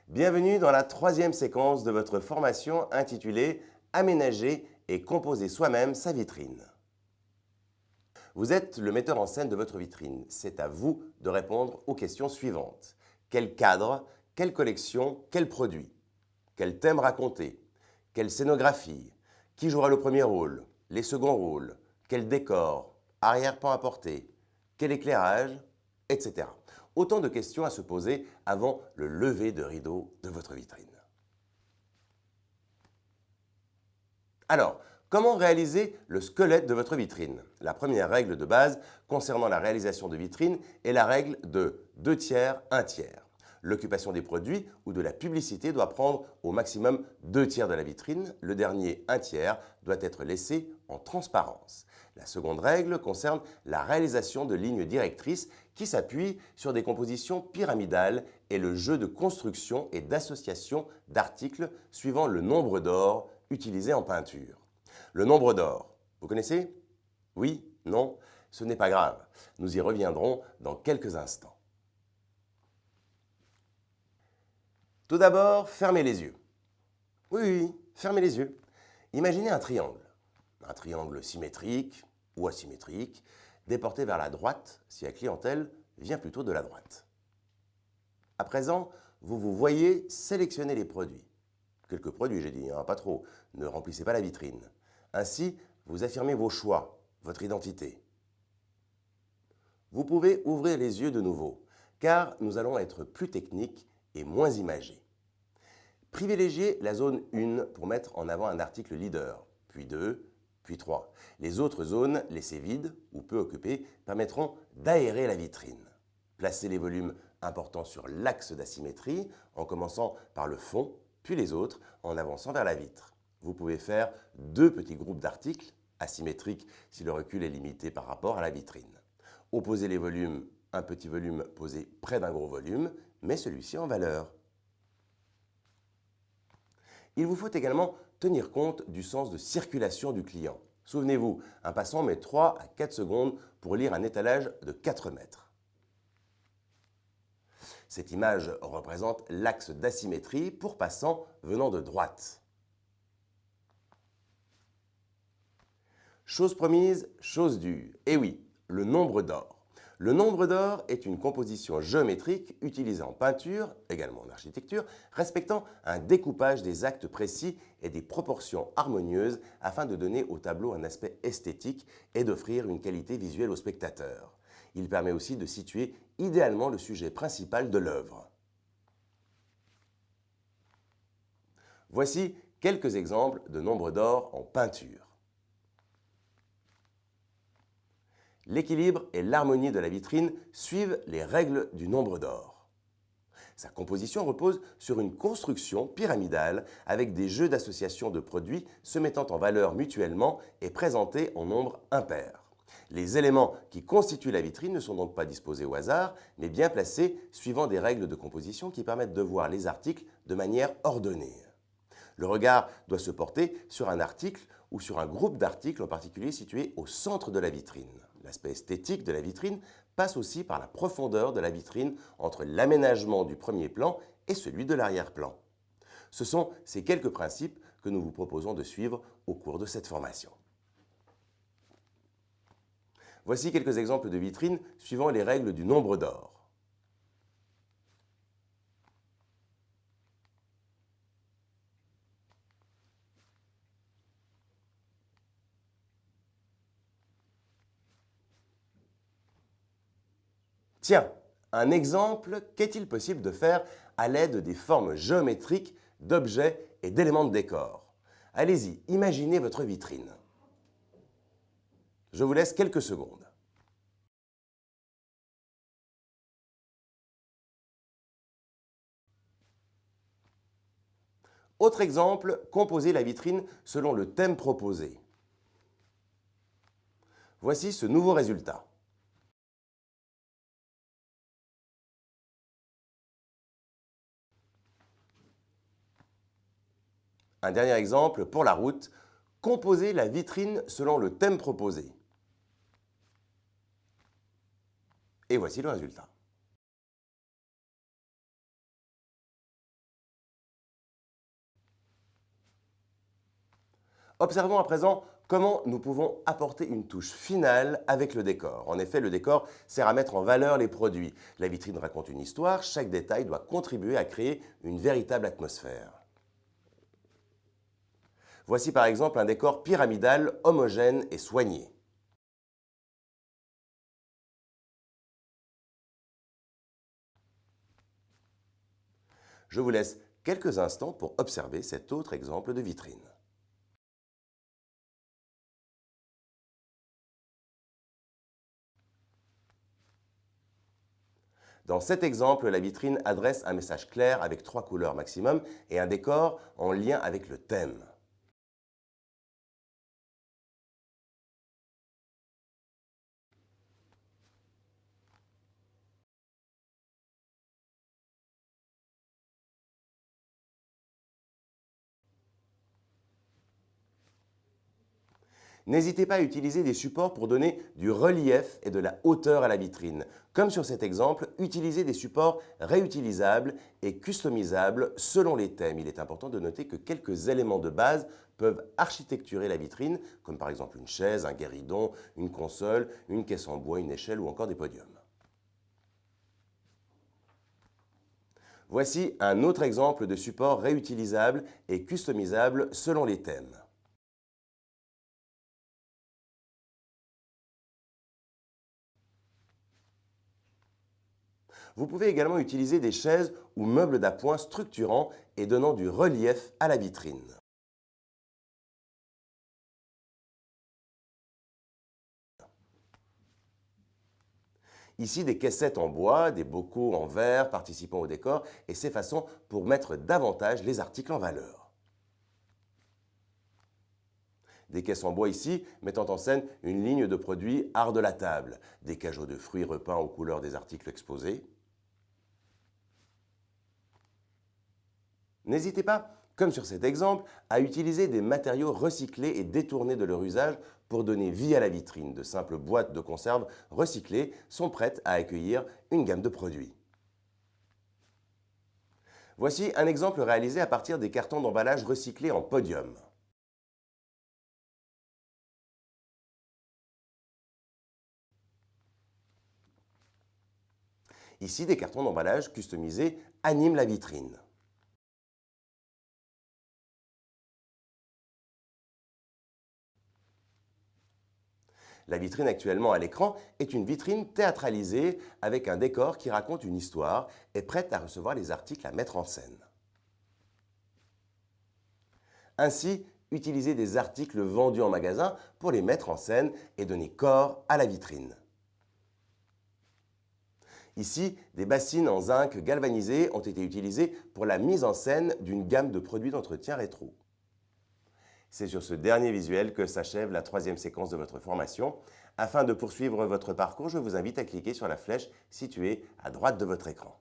Bienvenue dans la troisième séquence de votre formation intitulée « Aménager et composer soi-même sa vitrine ». Vous êtes le metteur en scène de votre vitrine. C'est à vous de répondre aux questions suivantes. Quel cadre, quelle collection, quel produit? Quel thème raconter? Quelle scénographie? Qui jouera le premier rôle? Les seconds rôles? Quel décor? Arrière-plan à porter? Quel éclairage? Etc. Autant de questions à se poser avant le lever de rideau de votre vitrine. Alors, comment réaliser le squelette de votre vitrine? La première règle de base concernant la réalisation de vitrine est la règle de 2 tiers, 1 tiers. L'occupation des produits ou de la publicité doit prendre au maximum 2 tiers de la vitrine. Le dernier 1 tiers doit être laissé en transparence. La seconde règle concerne la réalisation de lignes directrices qui s'appuient sur des compositions pyramidales et le jeu de construction et d'association d'articles suivant le nombre d'or utilisé en peinture. Le nombre d'or, vous connaissez? Oui? Non? Ce n'est pas grave. Nous y reviendrons dans quelques instants. Tout d'abord, fermez les yeux. Oui, fermez les yeux. Imaginez un triangle. Un triangle symétrique ou asymétrique, déporté vers la droite si la clientèle vient plutôt de la droite. À présent, vous vous voyez sélectionner les produits. Quelques produits, j'ai dit, hein, pas trop. Ne remplissez pas la vitrine. Ainsi, vous affirmez vos choix, votre identité. Vous pouvez ouvrir les yeux de nouveau, car nous allons être plus techniques et moins imagés. Privilégiez la zone 1 pour mettre en avant un article leader, puis 2, puis 3. Les autres zones laissées vides ou peu occupées permettront d'aérer la vitrine. Placez les volumes importants sur l'axe d'asymétrie en commençant par le fond, puis les autres en avançant vers la vitre. Vous pouvez faire 2 petits groupes d'articles, asymétriques si le recul est limité par rapport à la vitrine. Opposez les volumes, un petit volume posé près d'un gros volume, mais celui-ci en valeur. Il vous faut également tenir compte du sens de circulation du client. Souvenez-vous, un passant met 3 à 4 secondes pour lire un étalage de 4 mètres. Cette image représente l'axe d'asymétrie pour passants venant de droite. Chose promise, chose due. Eh oui, le nombre d'or. Le nombre d'or est une composition géométrique utilisée en peinture, également en architecture, respectant un découpage des actes précis et des proportions harmonieuses afin de donner au tableau un aspect esthétique et d'offrir une qualité visuelle au spectateur. Il permet aussi de situer idéalement le sujet principal de l'œuvre. Voici quelques exemples de nombre d'or en peinture. L'équilibre et l'harmonie de la vitrine suivent les règles du nombre d'or. Sa composition repose sur une construction pyramidale avec des jeux d'association de produits se mettant en valeur mutuellement et présentés en nombre impair. Les éléments qui constituent la vitrine ne sont donc pas disposés au hasard, mais bien placés suivant des règles de composition qui permettent de voir les articles de manière ordonnée. Le regard doit se porter sur un article ou sur un groupe d'articles en particulier situé au centre de la vitrine. L'aspect esthétique de la vitrine passe aussi par la profondeur de la vitrine entre l'aménagement du premier plan et celui de l'arrière-plan. Ce sont ces quelques principes que nous vous proposons de suivre au cours de cette formation. Voici quelques exemples de vitrines suivant les règles du nombre d'or. Tiens, un exemple, qu'est-il possible de faire à l'aide des formes géométriques d'objets et d'éléments de décor? Allez-y, imaginez votre vitrine. Je vous laisse quelques secondes. Autre exemple, composez la vitrine selon le thème proposé. Voici ce nouveau résultat. Un dernier exemple pour la route, composez la vitrine selon le thème proposé. Et voici le résultat. Observons à présent comment nous pouvons apporter une touche finale avec le décor. En effet, le décor sert à mettre en valeur les produits. La vitrine raconte une histoire, chaque détail doit contribuer à créer une véritable atmosphère. Voici par exemple un décor pyramidal, homogène et soigné. Je vous laisse quelques instants pour observer cet autre exemple de vitrine. Dans cet exemple, la vitrine adresse un message clair avec 3 couleurs maximum et un décor en lien avec le thème. N'hésitez pas à utiliser des supports pour donner du relief et de la hauteur à la vitrine. Comme sur cet exemple, utilisez des supports réutilisables et customisables selon les thèmes. Il est important de noter que quelques éléments de base peuvent architecturer la vitrine, comme par exemple une chaise, un guéridon, une console, une caisse en bois, une échelle ou encore des podiums. Voici un autre exemple de support réutilisable et customisable selon les thèmes. Vous pouvez également utiliser des chaises ou meubles d'appoint structurants et donnant du relief à la vitrine. Ici, des caissettes en bois, des bocaux en verre participant au décor et ces façons pour mettre davantage les articles en valeur. Des caisses en bois ici mettant en scène une ligne de produits art de la table, des cajots de fruits repeints aux couleurs des articles exposés. N'hésitez pas, comme sur cet exemple, à utiliser des matériaux recyclés et détournés de leur usage pour donner vie à la vitrine. De simples boîtes de conserve recyclées sont prêtes à accueillir une gamme de produits. Voici un exemple réalisé à partir des cartons d'emballage recyclés en podium. Ici, des cartons d'emballage customisés animent la vitrine. La vitrine actuellement à l'écran est une vitrine théâtralisée avec un décor qui raconte une histoire et prête à recevoir les articles à mettre en scène. Ainsi, utilisez des articles vendus en magasin pour les mettre en scène et donner corps à la vitrine. Ici, des bassines en zinc galvanisé ont été utilisées pour la mise en scène d'une gamme de produits d'entretien rétro. C'est sur ce dernier visuel que s'achève la 3e séquence de votre formation. Afin de poursuivre votre parcours, je vous invite à cliquer sur la flèche située à droite de votre écran.